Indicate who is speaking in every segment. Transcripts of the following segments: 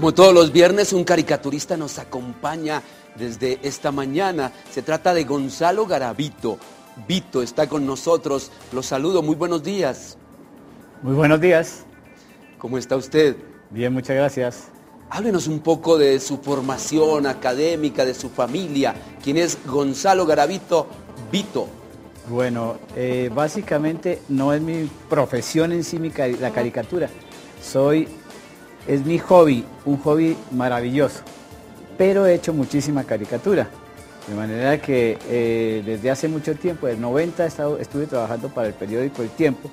Speaker 1: Como todos los viernes, un caricaturista nos acompaña desde esta mañana. Se trata de Gonzalo Garavito. Vito está con nosotros. Los saludo. Muy buenos días.
Speaker 2: Muy buenos días.
Speaker 1: ¿Cómo está usted?
Speaker 2: Bien, muchas gracias.
Speaker 1: Háblenos un poco de su formación académica, de su familia. ¿Quién es Gonzalo Garavito Vito?
Speaker 2: Bueno, básicamente no es mi profesión en sí la caricatura. Es mi hobby, un hobby maravilloso. Pero he hecho muchísima caricatura. De manera que desde hace mucho tiempo, del 90, estuve trabajando para el periódico El Tiempo.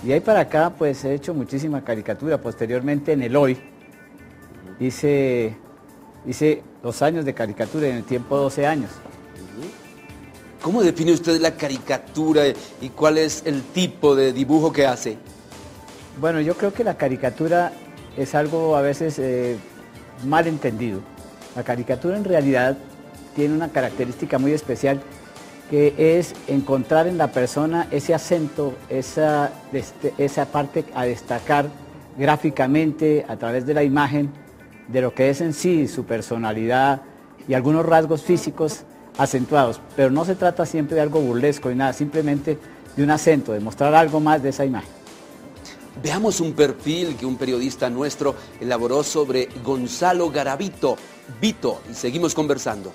Speaker 2: Y ahí para acá pues he hecho muchísima caricatura. Posteriormente en El Hoy hice los años de caricatura y en El Tiempo 12 años.
Speaker 1: ¿Cómo define usted la caricatura y cuál es el tipo de dibujo que hace?
Speaker 2: Bueno, yo creo que la caricatura es algo a veces mal entendido. La caricatura en realidad tiene una característica muy especial, que es encontrar en la persona ese acento, esa parte a destacar gráficamente a través de la imagen, de lo que es en sí su personalidad y algunos rasgos físicos acentuados. Pero no se trata siempre de algo burlesco y nada, simplemente de un acento, de mostrar algo más de esa imagen.
Speaker 1: Veamos un perfil que un periodista nuestro elaboró sobre Gonzalo Garavito, Vito, y seguimos conversando.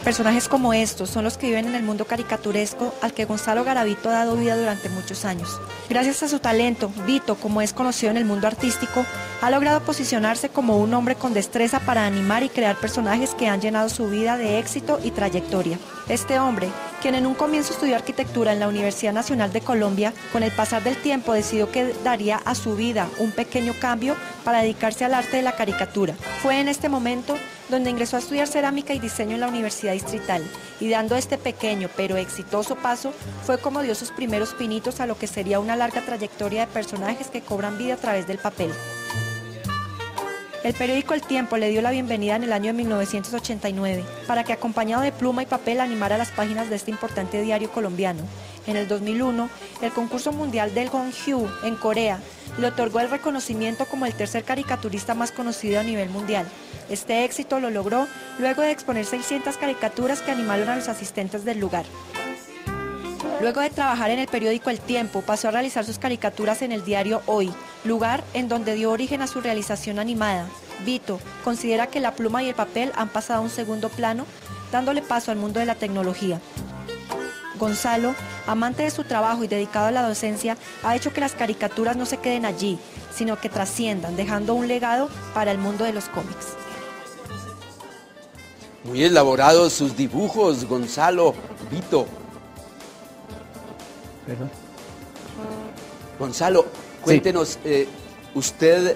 Speaker 3: Personajes como estos son los que viven en el mundo caricaturesco al que Gonzalo Garavito ha dado vida durante muchos años. Gracias a su talento, Vito, como es conocido en el mundo artístico, ha logrado posicionarse como un hombre con destreza para animar y crear personajes que han llenado su vida de éxito y trayectoria. Este hombre, quien en un comienzo estudió arquitectura en la Universidad Nacional de Colombia, con el pasar del tiempo decidió que daría a su vida un pequeño cambio para dedicarse al arte de la caricatura. Fue en este momento donde ingresó a estudiar cerámica y diseño en la Universidad Distrital, y dando este pequeño pero exitoso paso, fue como dio sus primeros pinitos a lo que sería una larga trayectoria de personajes que cobran vida a través del papel. El periódico El Tiempo le dio la bienvenida en el año de 1989 para que, acompañado de pluma y papel, animara las páginas de este importante diario colombiano. En el 2001, el concurso mundial del Gongju en Corea le otorgó el reconocimiento como el tercer caricaturista más conocido a nivel mundial. Este éxito lo logró luego de exponer 600 caricaturas que animaron a los asistentes del lugar. Luego de trabajar en el periódico El Tiempo, pasó a realizar sus caricaturas en el diario Hoy, lugar en donde dio origen a su realización animada. Vito considera que la pluma y el papel han pasado a un segundo plano, dándole paso al mundo de la tecnología. Gonzalo, amante de su trabajo y dedicado a la docencia, ha hecho que las caricaturas no se queden allí, sino que trasciendan, dejando un legado para el mundo de los cómics.
Speaker 1: Muy elaborados sus dibujos, Gonzalo, Vito.
Speaker 2: ¿Perdón?
Speaker 1: Gonzalo, cuéntenos,
Speaker 2: sí.
Speaker 1: Usted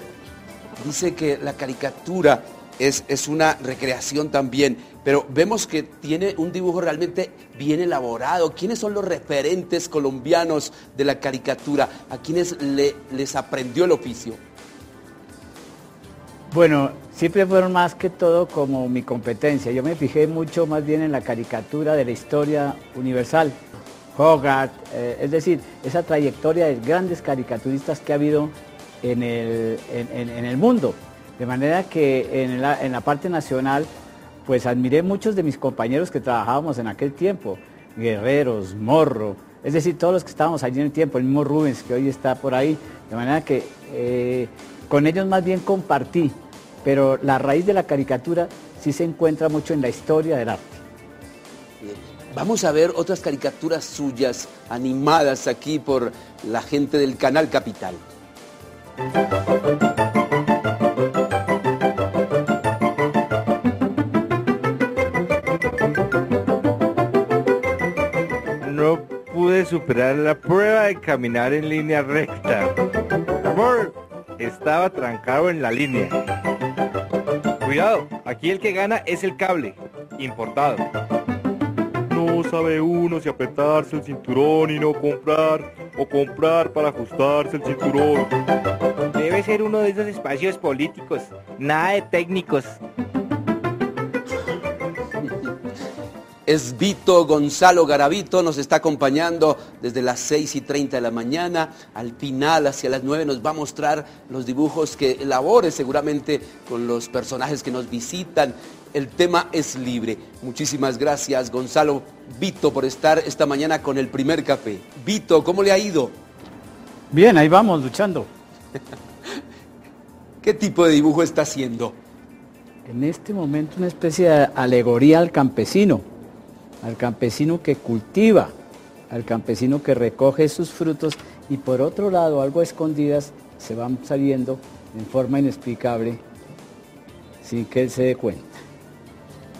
Speaker 1: dice que la caricatura es una recreación también, pero vemos que tiene un dibujo realmente bien elaborado. ¿Quiénes son los referentes colombianos de la caricatura? ¿A quiénes les aprendió el oficio?
Speaker 2: Bueno, siempre fueron más que todo como mi competencia. Yo me fijé mucho más bien en la caricatura de la historia universal. Hogarth, es decir, esa trayectoria de grandes caricaturistas que ha habido en el mundo. De manera que en la parte nacional, pues admiré muchos de mis compañeros que trabajábamos en aquel tiempo. Guerreros, Morro, es decir, todos los que estábamos allí en el tiempo, el mismo Rubens que hoy está por ahí. De manera que con ellos más bien compartí, pero la raíz de la caricatura sí se encuentra mucho en la historia del arte.
Speaker 1: Vamos a ver otras caricaturas suyas animadas aquí por la gente del Canal Capital.
Speaker 4: No pude superar la prueba de caminar en línea recta. Amor, estaba trancado en la línea. Cuidado, aquí el que gana es el cable, importado. No sabe uno si apretarse el cinturón y no comprar, o comprar para ajustarse el cinturón. Debe ser uno de esos espacios políticos, nada de técnicos.
Speaker 1: es Vito Gonzalo Garavito, nos está acompañando desde las 6:30 de la mañana. Al final, hacia las 9, nos va a mostrar los dibujos que elabore seguramente con los personajes que nos visitan. El tema es libre. Muchísimas gracias, Gonzalo Vito, por estar esta mañana con el primer café. Vito, ¿cómo le ha ido?
Speaker 2: Bien, ahí vamos, luchando.
Speaker 1: ¿Qué tipo de dibujo está haciendo?
Speaker 2: En este momento una especie de alegoría al campesino que cultiva, al campesino que recoge sus frutos y por otro lado, algo escondidas, se van saliendo en forma inexplicable sin que él se dé cuenta.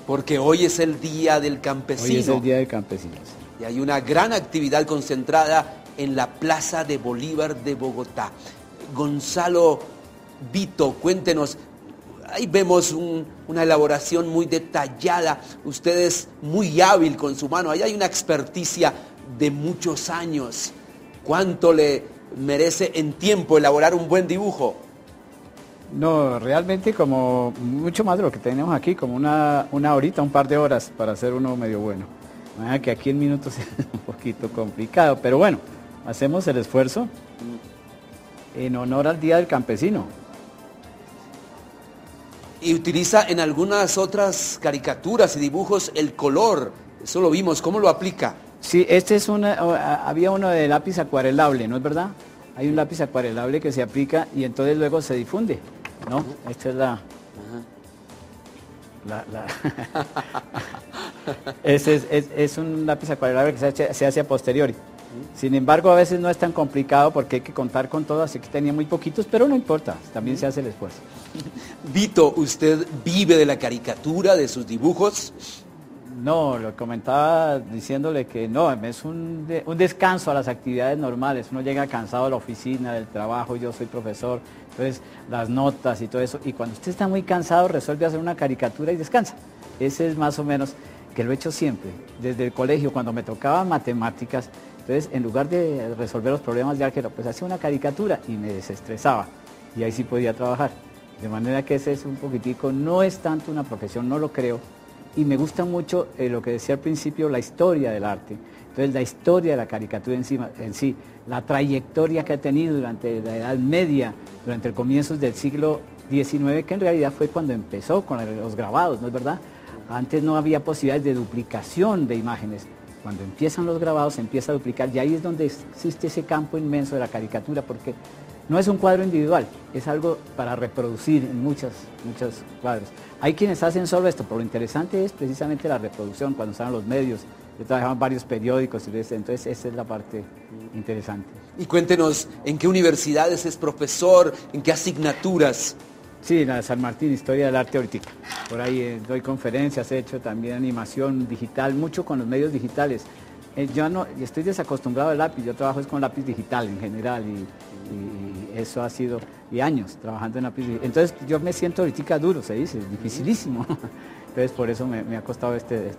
Speaker 1: Porque hoy es el Día del Campesino.
Speaker 2: Hoy es el Día del Campesino.
Speaker 1: Y hay una gran actividad concentrada en la Plaza de Bolívar de Bogotá. Gonzalo Vito, cuéntenos. Ahí vemos una elaboración muy detallada, usted es muy hábil con su mano, ahí hay una experticia de muchos años. ¿Cuánto le merece en tiempo elaborar un buen dibujo?
Speaker 2: No, realmente como mucho más de lo que tenemos aquí, como una horita, un par de horas para hacer uno medio bueno. Que aquí en minutos es un poquito complicado, pero bueno, hacemos el esfuerzo en honor al Día del Campesino.
Speaker 1: Y utiliza en algunas otras caricaturas y dibujos el color, eso lo vimos, ¿cómo lo aplica?
Speaker 2: Sí, había uno de lápiz acuarelable, ¿no es verdad? Hay un lápiz acuarelable que se aplica y entonces luego se difunde, ¿no? Esta es es un lápiz acuarelable que se hace a posteriori. Sin embargo, a veces no es tan complicado porque hay que contar con todo, así que tenía muy poquitos, pero no importa, también se hace el esfuerzo.
Speaker 1: Vito, ¿usted vive de la caricatura, de sus dibujos?
Speaker 2: No, lo comentaba diciéndole que no, es un descanso a las actividades normales. Uno llega cansado a la oficina, del trabajo, yo soy profesor, entonces las notas y todo eso. Y cuando usted está muy cansado, resuelve hacer una caricatura y descansa. Ese es más o menos, que lo he hecho siempre, desde el colegio, cuando me tocaban matemáticas. Entonces, en lugar de resolver los problemas de álgebra, pues hacía una caricatura y me desestresaba. Y ahí sí podía trabajar. De manera que ese es un poquitico, no es tanto una profesión, no lo creo. Y me gusta mucho lo que decía al principio, la historia del arte. Entonces, la historia de la caricatura en sí, la trayectoria que ha tenido durante la Edad Media, durante el comienzos del siglo XIX, que en realidad fue cuando empezó con los grabados, ¿no es verdad? Antes no había posibilidades de duplicación de imágenes. Cuando empiezan los grabados se empieza a duplicar y ahí es donde existe ese campo inmenso de la caricatura, porque no es un cuadro individual, es algo para reproducir en muchos cuadros. Hay quienes hacen solo esto, pero lo interesante es precisamente la reproducción, cuando están los medios. Yo trabajaba en varios periódicos, entonces esa es la parte interesante.
Speaker 1: Y cuéntenos, ¿en qué universidades es profesor? ¿En qué asignaturas?
Speaker 2: Sí, la de San Martín, Historia del Arte ahorita. Por ahí doy conferencias, he hecho también animación digital, mucho con los medios digitales. Yo estoy desacostumbrado al lápiz, yo trabajo con lápiz digital en general y eso ha sido años trabajando en lápiz digital. Entonces yo me siento ahorita duro, se dice, dificilísimo. Entonces por eso me ha costado este.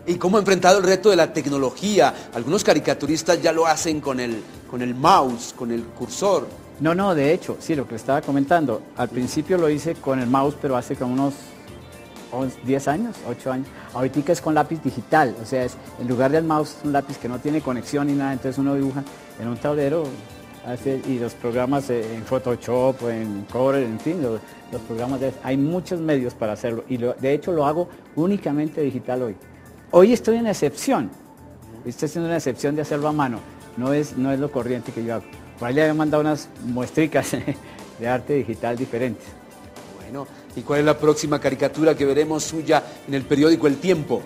Speaker 1: ¿Y cómo ha enfrentado el reto de la tecnología? Algunos caricaturistas ya lo hacen con el mouse, con el cursor.
Speaker 2: No, de hecho, sí, lo que estaba comentando, al principio lo hice con el mouse, pero hace como unos 10 años, 8 años. Ahorita es con lápiz digital, o sea, en lugar del mouse es un lápiz que no tiene conexión ni nada, entonces uno dibuja en un tablero y los programas en Photoshop, en Corel, en fin, los programas hay muchos medios para hacerlo y de hecho lo hago únicamente digital hoy. Hoy estoy en excepción, estoy haciendo una excepción de hacerlo a mano, no es lo corriente que yo hago. Por ahí le había mandado unas muestricas de arte digital diferentes.
Speaker 1: Bueno, ¿y cuál es la próxima caricatura que veremos suya en el periódico El Tiempo?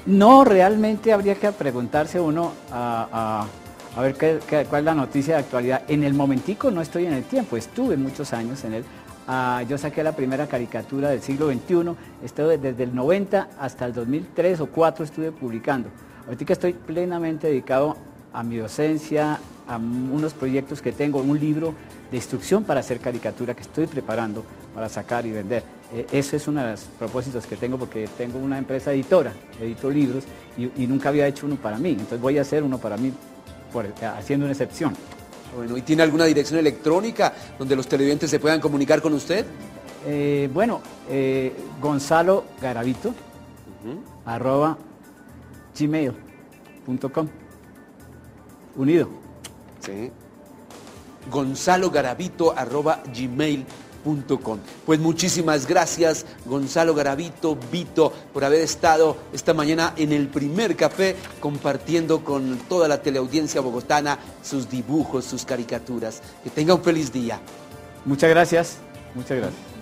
Speaker 2: No, realmente habría que preguntarse uno a ver cuál es la noticia de actualidad. En el momentico no estoy en El Tiempo, estuve muchos años en él. Yo saqué la primera caricatura del siglo XXI, estuve desde el 90 hasta el 2003 o 2004 estuve publicando. Ahorita estoy plenamente dedicado a mi docencia, a unos proyectos que tengo, un libro de instrucción para hacer caricatura que estoy preparando para sacar y vender. Ese es uno de los propósitos que tengo porque tengo una empresa editora, edito libros y nunca había hecho uno para mí, entonces voy a hacer uno para mí haciendo una excepción.
Speaker 1: Bueno, ¿y tiene alguna dirección electrónica donde los televidentes se puedan comunicar con usted?
Speaker 2: Gonzalo Garavito, gmail.com. Unido.
Speaker 1: Sí. gonzalogaravito@gmail.com. Pues muchísimas gracias, Gonzalo Garavito, Vito, por haber estado esta mañana en el primer café compartiendo con toda la teleaudiencia bogotana sus dibujos, sus caricaturas. Que tenga un feliz día.
Speaker 2: Muchas gracias. Muchas gracias.